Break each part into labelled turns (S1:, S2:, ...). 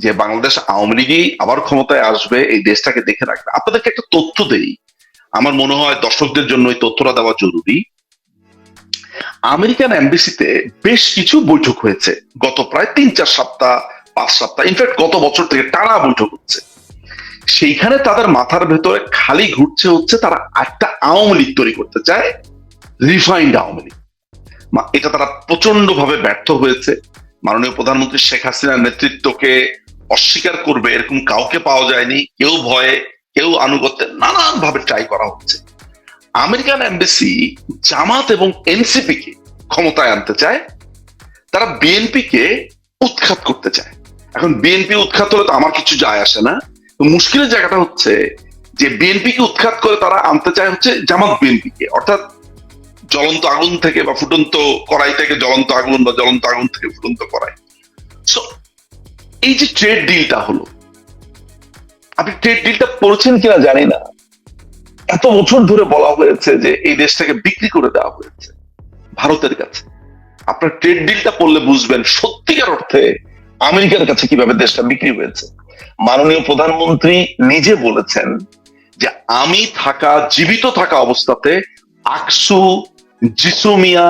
S1: যে বাংলাদেশ আওয়ামী লীগই আবার ক্ষমতায় আসবে, এই দেশটাকে দেখে রাখবে। আপনাদেরকে একটা তথ্য দেই, আমার মনে হয় দর্শকদের জন্য এই তথ্যটা দেওয়া জরুরি। আমেরিকান এমবাসিতে বেশ কিছু বৈঠক হয়েছে গত প্রায় 3-4 সপ্তাহ, 5 সপ্তাহ, ইনফ্যাক্ট গত বছর থেকে টানা বৈঠক হচ্ছে। সেইখানে তাদের মাথার ভেতরে খালি ঘুরছে হচ্ছে তারা একটা আওয়ামী লীগ তৈরি করতে চায়, রিফাইন্ড আওয়ামী লীগ। এটা তারা প্রচন্ড ভাবে ব্যর্থ হয়েছে। মাননীয় প্রধানমন্ত্রী শেখ হাসিনার নেতৃত্বকে অস্বীকার করবে এরকম কাউকে পাওয়া যায়নি। কেউ ভয়ে, কেউ আনুগত্যে, নানান ভাবে ট্রাই করা হচ্ছে। আমেরিকান এমবাসি জামাত এবং এনসিপি কে ক্ষমতায় আনতে চায়, তারা বিএনপি কে উৎখাত করতে চায়। এখন বিএনপি উৎখাত হলে তো আমার কিছু যায় আসে না। তো মুশকিলের জায়গাটা হচ্ছে যে বিএনপি কে উৎখাত করে তারা আনতে চায় হচ্ছে জামাত বিএনপি কে, অর্থাৎ জ্বলন্ত আগুন থেকে বা ফুটন্ত কড়াই থেকে জ্বলন্ত আগুন, বা জ্বলন্ত আগুন থেকে ফুটন্ত কড়াই। সো এই যে ট্রেড ডিলটা হলো, আপনি ট্রেড ডিলটা পড়েছেন কিনা জানি না, এত বছর ধরে বলা হয়েছে যে এই দেশটাকে বিক্রি করে দেওয়া হয়েছে ভারতের কাছে। আপনার ট্রেড ডিলটা পড়লে বুঝবেন সত্যিকার অর্থে আমেরিকার কাছে কিভাবে দেশটা বিক্রি হয়েছে। মাননীয় প্রধানমন্ত্রী নিজে বলেছেন যে আমি জীবিত থাকা অবস্থাতে আকসু, জিসুমিয়া,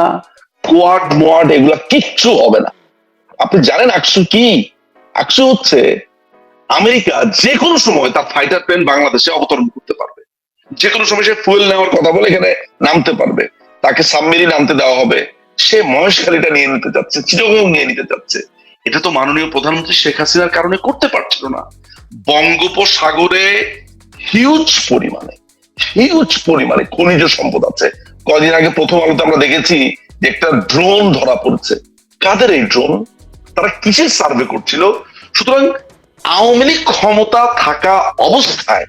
S1: কোয়াড মোয়াড এগুলা কিচ্ছু হবে না। আপনি জানেন আকসু কি? আকসু হচ্ছে আমেরিকা যে কোনো সময় তার ফাইটার প্লেন বাংলাদেশে অবতরণ করতে পারবে, যে কোনো সময় সে ফুয়েল নেওয়ার কথা বলে এখানে নামতে পারবে, তাকে সাবমেরিন নামতে দেওয়া হবে, সে মহেশখালীটা নিয়ে নিতে যাচ্ছে, চিটাগং নিয়ে নিতে যাচ্ছে। এটা তো মাননীয় প্রধানমন্ত্রী শেখ হাসিনার কারণে করতে পারছিল না। বঙ্গোপসাগরে হিউজ পরিমাণে খনিজ সম্পদ আছে। কদিন আগে প্রথম আলোতে আমরা দেখেছি যে একটা ড্রোন ধরা পড়ছে। কাদের এই ড্রোন? তারা কিসের সার্ভে করছিল? সুতরাং আওয়ামী লীগ ক্ষমতা থাকা অবস্থায়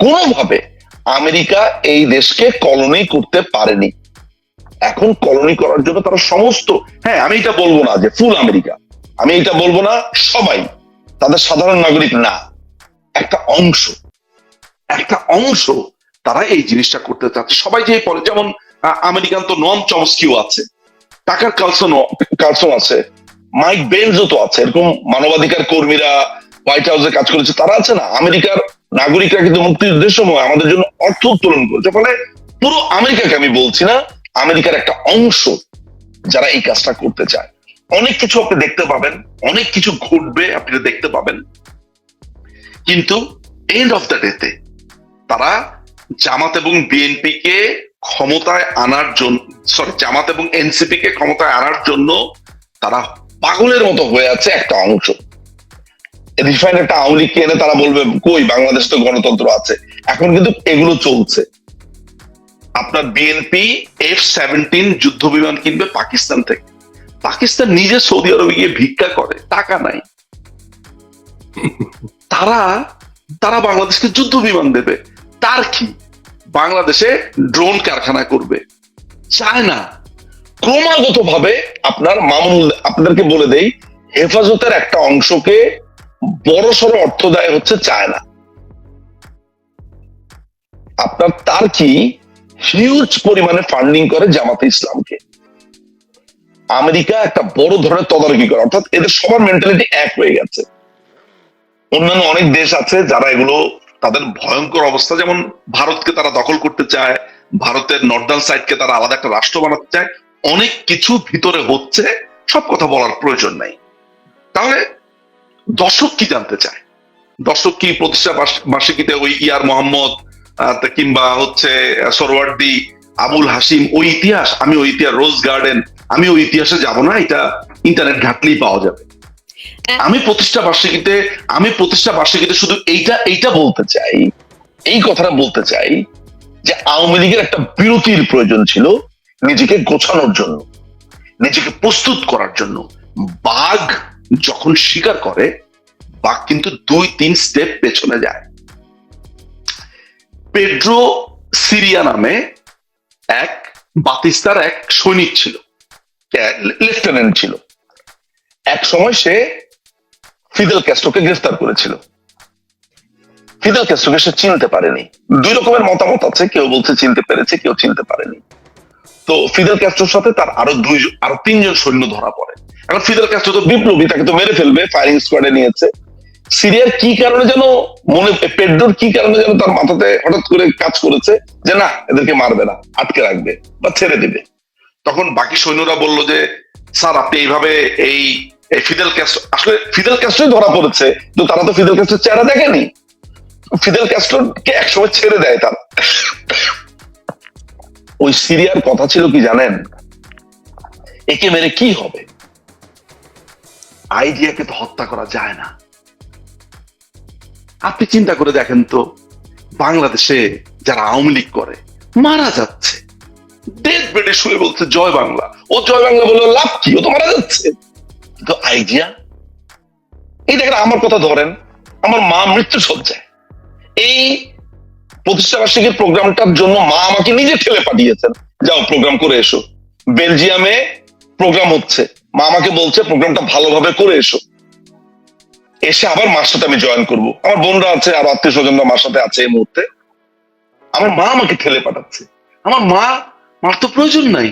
S1: কোনোভাবে আমেরিকা এই দেশকে কলোনি করতে পারেনি। এখন কলোনি করার জন্য তারা সমস্ত, হ্যাঁ আমি এটা বলবো না যে ফুল আমেরিকা, আমি এটা বলবো না সবাই তাদের সাধারণ নাগরিক না, একটা অংশ তারা এই জিনিসটা করতে চাচ্ছে। সবাই যে পরে, যেমন আমেরিকান তো নন চমস্কিও আছে, টাকার কালসন আছে, মাইক বেনজও তো আছে, এরকম মানবাধিকার কর্মীরা হোয়াইট হাউসে কাজ করেছে, তারা আছে না। আমেরিকার নাগরিকরা কিন্তু মুক্তিযুদ্ধের সময় আমাদের জন্য অর্থ উত্তোলন করেছে। ফলে পুরো আমেরিকাকে আমি বলছি না, আমেরিকার একটা অংশ যারা এই কাজটা করতে চায়। অনেক কিছু আপনি দেখতে পাবেন, অনেক কিছু ঘটবে আপনি দেখতে পাবেন, কিন্তু এন্ড অফ দ্য ডেতে তারা জামাত এবং বিএনপি কে ক্ষমতায় আনার জন্য, জামাত এবং এনসিপি কে ক্ষমতায় আনার জন্য তারা পাগলের মতো হয়ে আছে একটা অংশ। রিফাইন্ড একটা আওয়ামী লীগকে এনে তারা বলবে কই বাংলাদেশ তো গণতন্ত্র আছে। এখন কিন্তু এগুলো চলছে। আপনার বিএনপি F-17 যুদ্ধ বিমান কিনবে পাকিস্তান থেকে। পাকিস্তান নিজে সৌদি আরবে গিয়ে ভিক্ষা করে, টাকা নাই। তারা তারা বাংলাদেশকে যুদ্ধ বিমান দেবে। তার কি? বাংলাদেশে ড্রোন কারখানা করবে। চায় না। ক্রমাগত ভাবে আপনার আপনাদেরকে বলে দেই, হেফাজতের একটা অংশকে বড়সড় অর্থ দেয় হচ্ছে চায়না। আপনার তার কি হিউজ পরিমাণে ফান্ডিং করে জামাতে ইসলামকে। আমেরিকা একটা বড় ধরনের তদারকি করে, অর্থাৎ এদের সবার মেন্টালিটি এক হয়ে গেছে। অন্যান্য অনেক দেশ আছে যারা এগুলো, তাদের ভয়ঙ্কর অবস্থা, যেমন ভারতকে তারা দখল করতে চায়, ভারতের নর্দার্ন সাইডকে তারা আলাদা একটা রাষ্ট্র বানাতে চায়। অনেক কিছু ভিতরে হচ্ছে, সব কথা বলার প্রয়োজন নাই। তাহলে দর্শক কি জানতে চায়? দর্শক কি প্রতিষ্ঠা বার্ষিকীতে ওই ইয়ার মোহাম্মদ কিংবা হচ্ছে সরওয়ার্দী, আবুল হাসিম, ওই ইতিহাস, আমি ওই ইতিহাস, রোজ গার্ডেন, আমি ওই ইতিহাসে যাব না, এটা ইন্টারনেট ঘাটলেই পাওয়া যাবে। আমি প্রতিষ্ঠা বার্ষিকীতে শুধু এইটা বলতে চাই, এই কথাটা বলতে চাই যে আওয়ামী লীগের একটা বিরতির প্রয়োজন ছিল, নিজেকে গোছানোর জন্য, নিজেকে প্রস্তুত করার জন্য। বাঘ যখন শিকার করে, বাঘ কিন্তু 2-3 স্টেপ পেছনে যায়। পেড্রো সিরিয়া নামে এক বাতিস্তার এক সৈনিক ছিল, লেফটেন্যান্ট ছিল। এক সময় সে ফিদেল ক্যাস্ট্রোকে গ্রেফতার করেছিল। ফিদেল ক্যাস্ট্রোকে সে চিনতে পারেনি। দুই রকমের মতামত আছে, কেউ বলছে চিনতে পেরেছে, কেউ চিনতে পারেনি। তো ফিদেল ক্যাস্ট্রোর সাথে তার আরো 3 জন সৈন্য ধরা পড়ে। এখন ফিদেল ক্যাস্ট্রো তো বিপ্লবী, তাকে তো মেরে ফেলবে, ফায়ারিং স্কোয়াডে নিয়েছে।
S2: সিরিয়ার কি কারণে যেন মনে, পেড্রোর কি কারণে যেন তার মাথাতে হঠাৎ করে কাজ করেছে যে না, এদেরকে মারবে না, আটকে রাখবে বা ছেড়ে দিবে।
S1: তখন বাকি সৈন্যরা বলল যে স্যার আপনি এইভাবে এই ফিদেল ক্যাস্ট্রো, আসলে
S2: ফিদেল ক্যাস্ট্রোই ধরা পড়েছে, তো তারা তো ফিদেল ক্যাস্ট্রোর চেহারা দেখেনি। ফিদেল ক্যাস্ট্রোকে একসময় ছেড়ে দেয় তারা। ওই সিরিয়ার কথা ছিল কি জানেন, একে মেরে কি হবে,
S1: আইডিয়াকে তো হত্যা করা যায় না। আপনি চিন্তা করে দেখেন তো, বাংলাদেশে যারা আওয়ামী লীগ করে মারা যাচ্ছে, ডেড বেডে শুয়ে বলছে জয় বাংলা।
S2: ও জয় বাংলা বললো লাভ কি, ও তো মারা যাচ্ছে। কিন্তু আইডিয়া, এই দেখেন আমার কথা ধরেন, আমার মা মৃত্যু সজ্জায়, এই প্রতিষ্ঠা বার্ষিকীর প্রোগ্রামটার জন্য মা আমাকে নিজে ঠেলে পাঠিয়েছেন, যাও প্রোগ্রাম করে এসো। বেলজিয়ামে প্রোগ্রাম হচ্ছে, মা আমাকে বলছে প্রোগ্রামটা ভালোভাবে করে এসো, এসে আবার মার সাথে আমি জয়েন করব। আমার বোনরা আছে আর আত্মীয় স্বজনরা মার সাথে আছে এই মুহূর্তে। আমার মা আমাকে ঠেলে পাঠাচ্ছে।
S1: আমার মার তো প্রয়োজন নাই,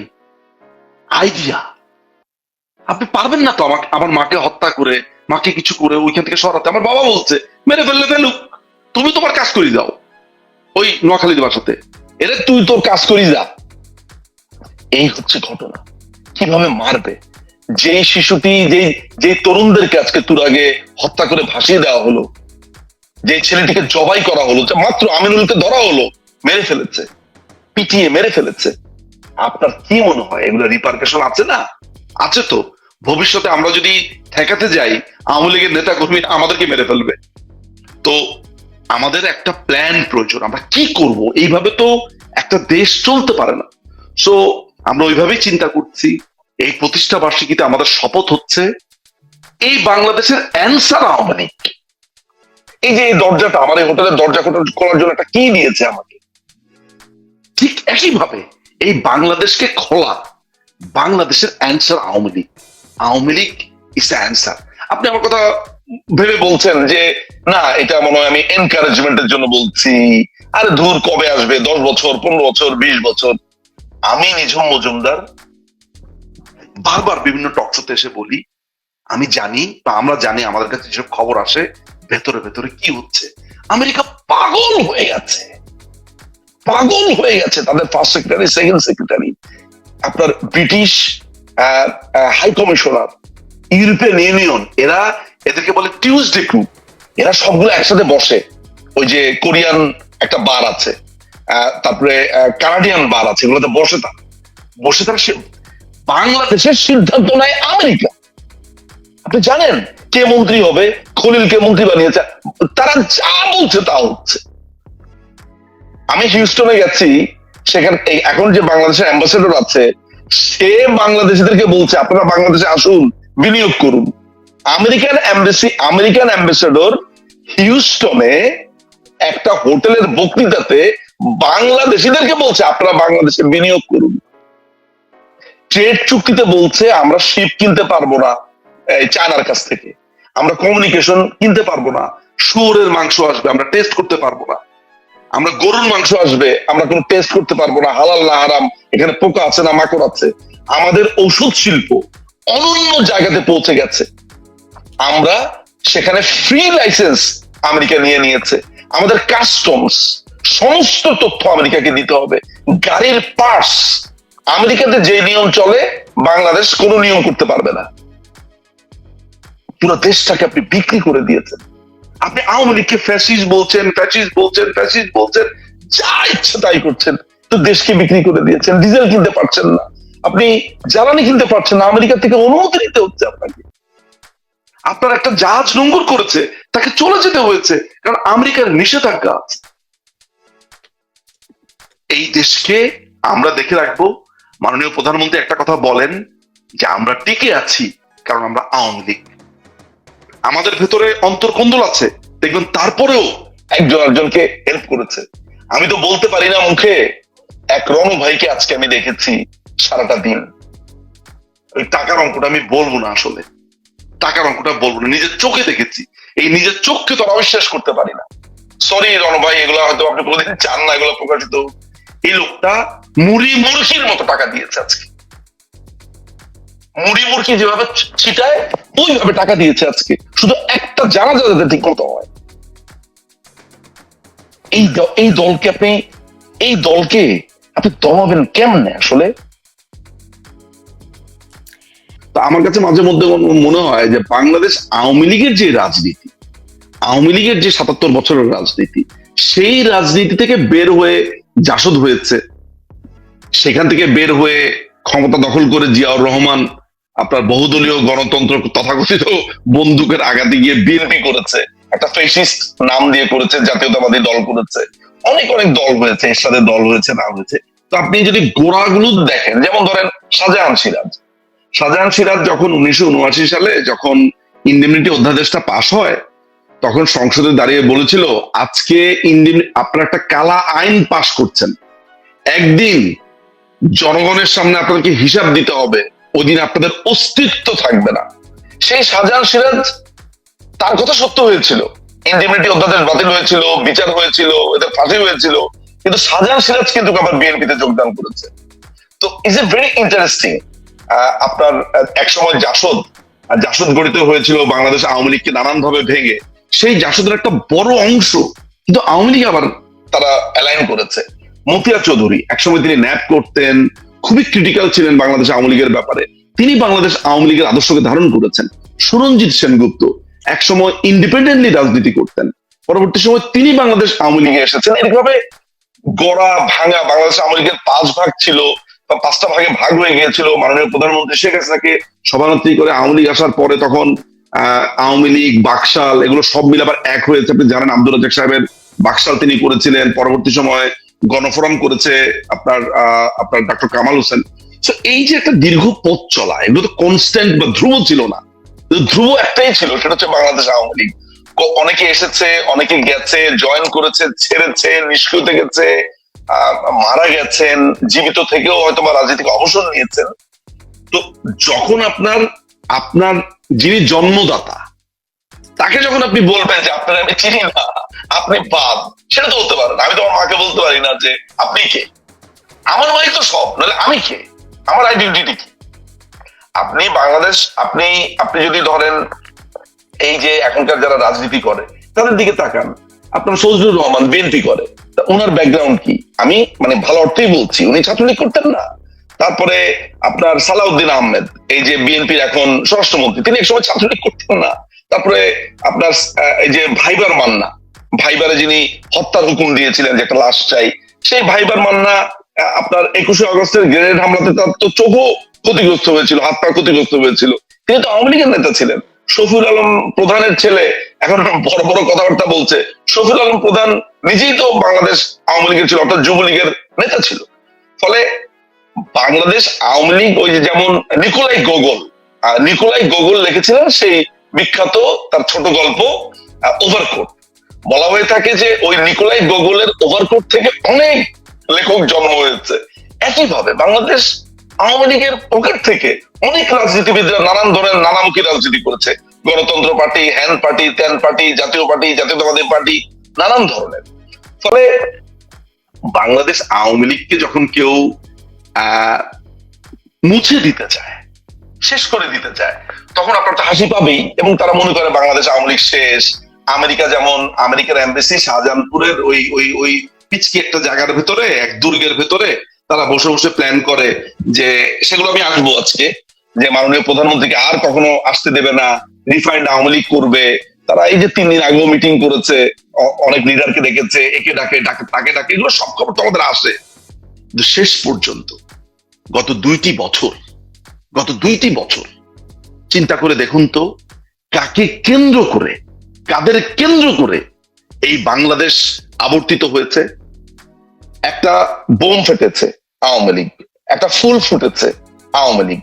S1: আইডিয়া। আপনি পারবেন না তো আমাকে, আমার মাকে হত্যা করে, মাকে কিছু করে ওইখান থেকে সরাতে। আমার বাবা বলছে মেরে ফেললে ফেলুক, তুমি তোমার কাজ করে দাও ওই নোয়াখালীর বাসাতে।
S2: এরে তুই তোর কাজ করি যা। এই হচ্ছে ঘটনা। কিভাবে মারবে, যেই শিশুটি, যেই তরুণদেরকে আজকে তুরাগে হত্যা করে ভাসিয়ে দেওয়া হলো, যে ছেলেটিকে জবাই করা হলো, যে মাত্র আমিনুলকে ধরা হলো, মেরে ফেলেছে, পিটিয়ে মেরে ফেলেছে। আপনার কি মনে হয় এগুলো রিপারকেশন আছে না?
S1: আছে তো। ভবিষ্যতে আমরা যদি ঠেকাতে যাই, আওয়ামী লীগের নেতা কর্মী আমাদেরকে মেরে ফেলবে। তো আমাদের একটা প্ল্যান প্রয়োজন, আমরা কি করব। এইভাবে তো একটা দেশ চলতে পারে না। সো আমরা ওইভাবেই চিন্তা করছি। এই প্রতিষ্ঠা বার্ষিকীতে আমাদের শপথ হচ্ছে এই বাংলাদেশের অ্যান্সার আওয়ামী লীগ।
S2: এই যে এই দরজাটা, আমার এই হোটেলের দরজা খোলার জন্য একটা কি দিয়েছে আমাকে,
S1: ঠিক একইভাবে এই বাংলাদেশকে খোলা, বাংলাদেশের answer Awami League. Awami League is answer. আপনি আমার কথা
S2: ভেবে বলছেন যে না, এটা মনে হয় আমি এনকারেজমেন্টের জন্য বলছি, আরে ধুর, কবে আসবে, 10 বছর, 15 বছর, 20 বছর। আমি নিঝুম মজুমদার
S1: বারবার বিভিন্ন টক শোতে এসে বলি, আমি জানি বা আমরা জানি, আমাদের কাছে যেসব খবর আসে ভেতরে ভেতরে কি হচ্ছে। আমেরিকা
S2: পাগল হয়ে গেছে, পাগল হয়ে গেছে। তাদের ফার্স্ট সেক্রেটারি, সেকেন্ড সেক্রেটারি, আপনার British high commissioner, European Union,
S1: এদেরকে বলে টিউসডে গ্রুপ,
S2: এরা সবগুলো একসাথে বসে। ওই যে কোরিয়ান একটা বার আছে, তারপরে কানাডিয়ান বার আছে, এগুলোতে বসে তারা বাংলাদেশের সিদ্ধান্ত নেয় আমেরিকা। আপনি জানেন কে মন্ত্রী হবে, খলিলকে মন্ত্রী বানিয়েছে, তারা যা বলছে তা হচ্ছে। আমি হিউস্টনে গেছি, সেখানে এখন যে বাংলাদেশের অ্যাম্বাসেডর আছে, সে বাংলাদেশিদেরকে বলছে আপনারা বাংলাদেশে আসুন, বিনিয়োগ করুন। আমেরিকান অ্যাম্বাসেডর হিউস্টনে একটা হোটেলের বক্তৃতাতে বাংলাদেশিদেরকে বলছে আপনারা বাংলাদেশে বিনিয়োগ করুন। ট্রেড চুক্তিতে বলছে আমরা শিপ কিনতে পারবো না চায়নার কাছ থেকে, আমরা কমিউনিকেশন কিনতে পারবো না,
S1: শুয়োরের মাংস আসবে আমরা টেস্ট করতে পারবো না,
S2: আমরা গরুর মাংস আসবে আমরা কোনো টেস্ট করতে পারবো না, হালাল না হারাম, এখানে পোকা আছে না মাকড় আছে। আমাদের ঔষধ শিল্প অনন্য জায়গাতে পৌঁছে গেছে, আমরা সেখানে ফ্রি লাইসেন্স আমেরিকা নিয়েছে। আমাদের কাস্টমস সমস্ত তথ্য আমেরিকাকে দিতে হবে। গাড়ির পার্টস আমেরিকাতে যে নিয়ম চলে বাংলাদেশ কোনো নিয়ম করতে পারবে না। পুরো দেশটাকে আপনি বিক্রি করে দিয়েছেন।
S1: আপনি আওয়ামী লীগকে ফ্যাসিস্ট বলছেন,
S2: যা ইচ্ছে তাই করছেন, তো দেশকে বিক্রি করে দিয়েছেন। ডিজেল কিনতে পারছেন না, আপনি জ্বালানি কিনতে পারছেন না, আমেরিকা থেকে অনুমতি নিতে হচ্ছে আপনাকে।
S1: আপনার একটা জাহাজ নোঙ্গর করেছে, তাকে চলে যেতে হয়েছে, কারণ আমেরিকার নিষেধাজ্ঞা আছে। এই দেশকে আমরা দেখে রাখবো। মাননীয় প্রধানমন্ত্রী একটা কথা বলেন যে আমরা টিকে আছি কারণ আমরা আওয়ামী লীগ। আমাদের ভেতরে অন্তর্কন্দল আছে, দেখবেন তারপরেও
S2: একজন একজনকে হেল্প করেছে। আমি তো বলতে পারি না মুখে, এক রণু ভাইকে আজকে আমি দেখেছি সারাটা দিন।
S1: ওই টাকার অঙ্কটা আমি বলবো না, আসলে টাকার অঙ্কটা বলবো না, নিজের চোখে দেখেছি। এই নিজের চোখকে তো অবিশ্বাস করতে পারি না। সরি রণু ভাই, এগুলো হয়তো আপনি কোনোদিন চান না এগুলো প্রকাশিত। এই লোকটা মুড়ি মুরগির মতো টাকা দিয়েছে আজকে,
S2: মুড়ি মুড়কি যেভাবে ছিটায় ওইভাবে টাকা দিয়েছে আজকে, শুধু একটা জানাজা যাতে ঠিক মতো হয়। এই দলকে আপনি দমাবেন কেমনে আসলে?
S1: তো আমার কাছে মাঝে মধ্যে মনে হয় যে বাংলাদেশ আওয়ামী লীগের যে রাজনীতি, আওয়ামী লীগের যে ৭৭ বছরের রাজনীতি, সেই রাজনীতি থেকে বের হয়ে জাসদ হয়েছে। সেখান থেকে বের হয়ে ক্ষমতা দখল করে জিয়াউর রহমান আপনার বহুদলীয় গণতন্ত্র তথাকথিত বন্দুকের আঘাতে গিয়ে বিএনপি করেছে, একটা ফেসিস্ট নাম দিয়ে করেছে, জাতীয়তাবাদী দল করেছে, অনেক অনেক দল হয়েছে, এর সাথে দল হয়েছে, না হয়েছে। তো আপনি যদি গোড়াগুলো দেখেন, যেমন ধরেন শাহজাহান সিরাজ যখন 1979 সালে যখন ইন্ডেমনিটি অধ্যাদেশটা পাশ হয়, তখন সংসদে দাঁড়িয়ে বলেছিল, আজকে আপনারা একটা কালা আইন পাশ করছেন, একদিন জনগণের সামনে আপনাদেরকে হিসাব দিতে হবে, ওদিন আপনাদের অস্তিত্ব থাকবে না।
S2: সেই শাহজাহান সিরাজ, তার কথা সত্য হয়েছিল, ইন্ডেমনিটি অধ্যাদেশ বাতিল হয়েছিল, বিচার হয়েছিল, এদের ফাঁসি হয়েছিল, কিন্তু শাহজাহান সিরাজ কিন্তু আবার বিএনপিতে যোগদান করেছে। তো ইজ এ ভেরি ইন্টারেস্টিং। আপনার একসময় জাসদ গঠিত হয়েছিল বাংলাদেশ আওয়ামী লীগকে নানান ভাবে ভেঙে, সেই জাসদের একটা বড় অংশ কিন্তু আওয়ামী লীগ আবার তারা অ্যালাইন করেছে। মতিয়া চৌধুরী একসময় তিনি ন্যাপ করতেন, খুবই ক্রিটিক্যাল ছিলেন বাংলাদেশ আওয়ামী লীগের ব্যাপারে, তিনি বাংলাদেশ আওয়ামী লীগের আদর্শকে ধারণ করেছেন। সুরঞ্জিত সেনগুপ্ত একসময় ইন্ডিপেন্ডেন্টলি রাজনীতি করতেন, পরবর্তী সময় তিনি বাংলাদেশ আওয়ামী লীগে এসেছেন। এরকমভাবে গড়া ভাঙা বাংলাদেশ আওয়ামী লীগের 5 ভাগ ছিল, 5টা ভাগে ভাগ হয়ে গিয়েছিল। মাননীয় প্রধানমন্ত্রী শেখ হাসিনাকে সভানেত্রী করে আওয়ামী লীগ আসার পরে তখন আওয়ামী লীগ, বাকশাল এগুলো সব মিলে আবার এক হয়েছে। আপনি জানেন আব্দুর রাজ্জাক সাহেবের বাকশাল তিনি করেছিলেন, পরবর্তী সময় গণফোরাম করেছে আপনার ডক্টর কামাল হোসেন। এই যে একটা দীর্ঘ পথ চলা, এগুলো তো কনস্ট্যান্ট বা ধ্রুব ছিল না। ধ্রুব একটাই ছিল, সেটা হচ্ছে বাংলাদেশ আওয়ামী লীগ। অনেকে এসেছে, অনেকে গেছে, জয়েন করেছে, ছেড়েছে, নিষ্ক্রিয় গেছে, মারা গেছেন, জীবিত থেকেও হয়তো বা রাজনীতিকে অবসর নিয়েছেন।
S1: তো যখন আপনার যিনি জন্মদাতা,
S2: তাকে যখন আপনি বলবেন যে আপনার আমি চিনি না, আপনি বাদ, সেটা তো বলতে পারেন। আমি তো আমার মাকে বলতে পারি না যে আপনি কে, আমার মাই তো সব, নাহলে আমি কে, আমার আইডেন্টিটি কি? আপনি বাংলাদেশ, আপনি যদি ধরেন এই যে এখনকার যারা রাজনীতি করে তাদের দিকে তাকান, আপনার ফজলুর রহমান বিএনপি করে, ওনার ব্যাকগ্রাউন্ড কি? আমি মানে ভালো অর্থেই বলছি, উনি ছাত্রলীগ করতেন না। তারপরে আপনার সালাউদ্দিন আহমেদ, এই যে বিএনপির এখন স্বরাষ্ট্রমন্ত্রী, তিনি একসময় ছাত্রলীগ করতেন না। তারপরে আপনার এই যে ভাইবারে যিনি হত্যার হুকুম দিয়েছিলেন যে একটা লাশ চাই, সেই ভাইবার মান্না আপনার 21শে আগস্টের গ্রেনেড হামলাতে তার তো চোখও ক্ষতিগ্রস্ত হয়েছিল, হাত পা ক্ষতিগ্রস্ত হয়েছিল, তিনি তো আওয়ামী লীগের নেতা ছিলেন। শফিউল আলম প্রধানের ছেলে এখন বড় বড় কথাবার্তা বলছে, শফিউল আলম প্রধান নিজেই তো বাংলাদেশ আওয়ামী লীগের ছিল, অর্থাৎ যুবলীগের নেতা ছিল। ফলে বাংলাদেশ আওয়ামী লীগ, ওই যে যেমন নিকোলাই গোগল লিখেছিলেন সেই বিখ্যাত তার ছোট গল্প ওভারকোট, বলা হয়ে থাকে যে ওই নিকোলাই গোগলের ওভারকোট থেকে অনেক লেখক জন্ম হয়েছে। একইভাবে বাংলাদেশ আওয়ামী লীগের পকেট থেকে অনেক রাজনীতিবিদরা নানান ধরনের নানামুখী রাজনীতি করেছে, গণতন্ত্র পার্টি, হ্যান পার্টি, ত্যান পার্টি, জাতীয় পার্টি, জাতীয়তাবাদী পার্টি, নানান ধরনের। ফলে
S1: বাংলাদেশ আওয়ামী লীগকে যখন কেউ মুছে দিতে চায়,
S2: শেষ করে দিতে চায়, তখন আপনার তো হাসি পাবেই, এবং তারা মনে করে বাংলাদেশ আওয়ামী লীগ শেষ। আমেরিকা যেমন, আমেরিকার এমবেসি শাহজাহানপুরের ওই পিচকি একটা জায়গার ভেতরে, এক দুর্গের ভেতরে তারা বসে বসে প্ল্যান করে যে, সেগুলো আমি আসবো আজকে, যে মাননীয় প্রধানমন্ত্রীকে আর কখনো আসতে দেবে না, রিফাইন্ড আওয়ামী লীগ করবে। তারা এই যে 3 দিন আগেও মিটিং করেছে, অনেক লিডারকে ডেকেছে, একে ডাকে তাকে ডাকে, এগুলো সব খবর তো আমাদের আসে।
S1: কিন্তু শেষ পর্যন্ত গত 2টি বছর চিন্তা করে দেখুন তো, কাকে কেন্দ্র করে, কাদের কেন্দ্র করে এই বাংলাদেশ আবর্তিত হয়েছে।
S2: একটা বোম ফেটেছে আওয়ামী লীগ, একটা ফুল ফুটেছে আওয়ামী লীগ,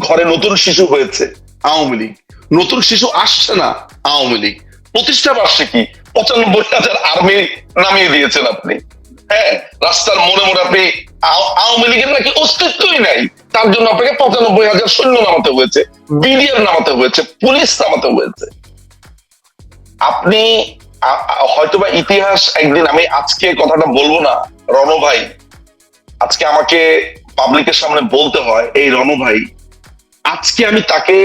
S2: ঘরে নতুন শিশু হয়েছে আওয়ামী লীগ, নতুন শিশু আসছে না আওয়ামী লীগ, প্রতিষ্ঠা বার্ষিকী 95,000 আর্মি নামিয়ে দিয়েছেন আপনি। হ্যাঁ, রাস্তার মোড়ে মোড়ে আপনি আওয়ামী লীগের নাকি অস্তিত্বই নাই, তার জন্য আপনাকে 95,000 সৈন্য নামাতে হয়েছে, বিডিআর নামাতে হয়েছে, পুলিশ নামাতে হয়েছে। আপনি হয়তোবা ইতিহাস একদিন, আমি আজকে কথাটা বলবো না, রণ ভাই আজকে আমাকে পাবলিকের সামনে বলতে হয়, এই রণ ভাই আজকে আমি তাকে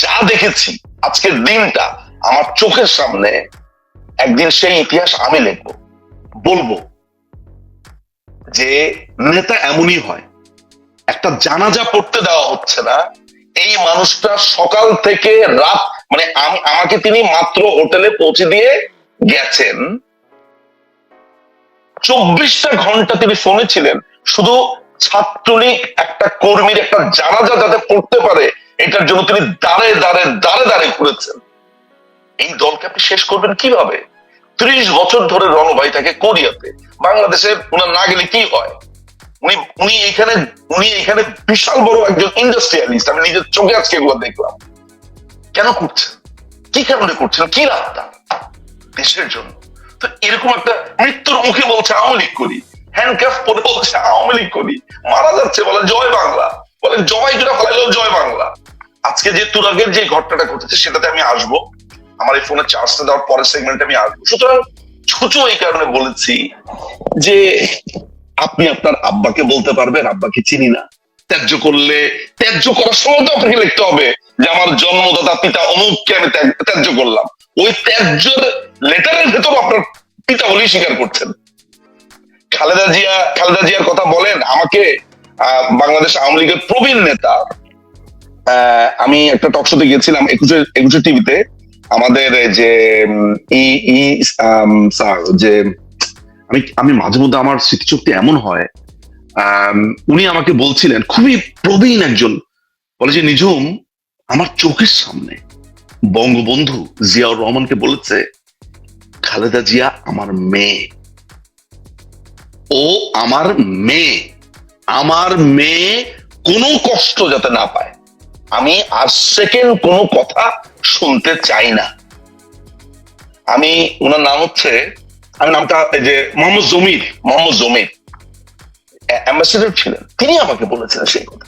S2: যা দেখেছি, আজকের দিনটা আমার চোখের সামনে, একদিন সেই ইতিহাস আমি লিখবো, বলবো যে
S1: নেতা এমনই হয়।
S2: একটা জানাজা পড়তে দেওয়া হচ্ছে না, এই মানুষটা সকাল থেকে রাত, মানে আমাকে তিনি মাত্র হোটেলে পৌঁছে দিয়ে গেছেন, 24টা ঘন্টা তিনি ফোনে ছিলেন শুধু ছাত্রলীগ একটা কর্মীর একটা জানাজা যাতে পড়তে পারে এটার জন্য তিনি দাঁড়ে দাঁড়ে দাঁড়ে দাঁড়ে ঘুরেছেন। এই দলকে আপনি শেষ করবেন কিভাবে? 30 বছর ধরে রণভাই থাকে কোরিয়াতে, বাংলাদেশে ওনার না গেলে কি হয়? উনি উনি এখানে বিশাল বড় একজন ইন্ডাস্ট্রিয়ালিস্ট, আমি নিজের চোখে আজকে এগুলো দেখলাম। কেন করছেন? কি কারণে করছেন? কি লাভটা দেশের জন্য? তো এরকম একটা মৃত্যুর মুখে বলছে আওয়ামী লীগ করি, হ্যান্ডক্যাফ পরে বলছে আওয়ামী লীগ করি, মারা যাচ্ছে বলে জয় বাংলা, বলে জবাই করে ফেলাইলো জয় বাংলা। আজকে যে তুরাগের যে ঘটনাটা ঘটেছে সেটাতে আমি আসবো, আমার এই ফোনে চার্জটা দেওয়ার পরের সেগমেন্টে আমি আসবো। সুতরাং ছুচু এই কারণে বলেছি যে আপনি আপনার আব্বাকে বলতে পারবেন আব্বাকে চিনি না, ত্যায্য করলে ত্যায্য করার সময় তো আপনাকে লিখতে হবে যে আমার জন্মদাতা পিতা অমুককে আমি ত্যায্য করলাম। ওই ত্যায্যের লেটারের ভেতর আপনার পিতা বলেই স্বীকার করছেন। খালেদা জিয়ার কথা বলেন, আমাকে বাংলাদেশ আওয়ামী লীগের প্রবীণ নেতা, আমি একটা টক শোতে গিয়েছিলাম 21 টিভিতে, আমাদের যে স্যার, যে
S1: আমি মাঝে মধ্যে আমার স্মৃতিশক্তি এমন হয়, উনি আমাকে বলছিলেন, খুবই প্রবীণ একজন, বলে যে নিঝুম আমার চোখের সামনে বঙ্গবন্ধু জিয়াউর রহমানকে বলেছে খালেদা জিয়া আমার মেয়ে,
S2: ও আমার মেয়ে কোনো কষ্ট যাতে না পায়, আমি আর সেকেন্ড কোনো কথা শুনতে চাই না। আমি, ওনার নাম হচ্ছে, আমি নামটা এই যে মোহাম্মদ জমির অ্যাম্বাসেডর ছিলেন, তিনি আমাকে বলেছিলেন সেই কথা।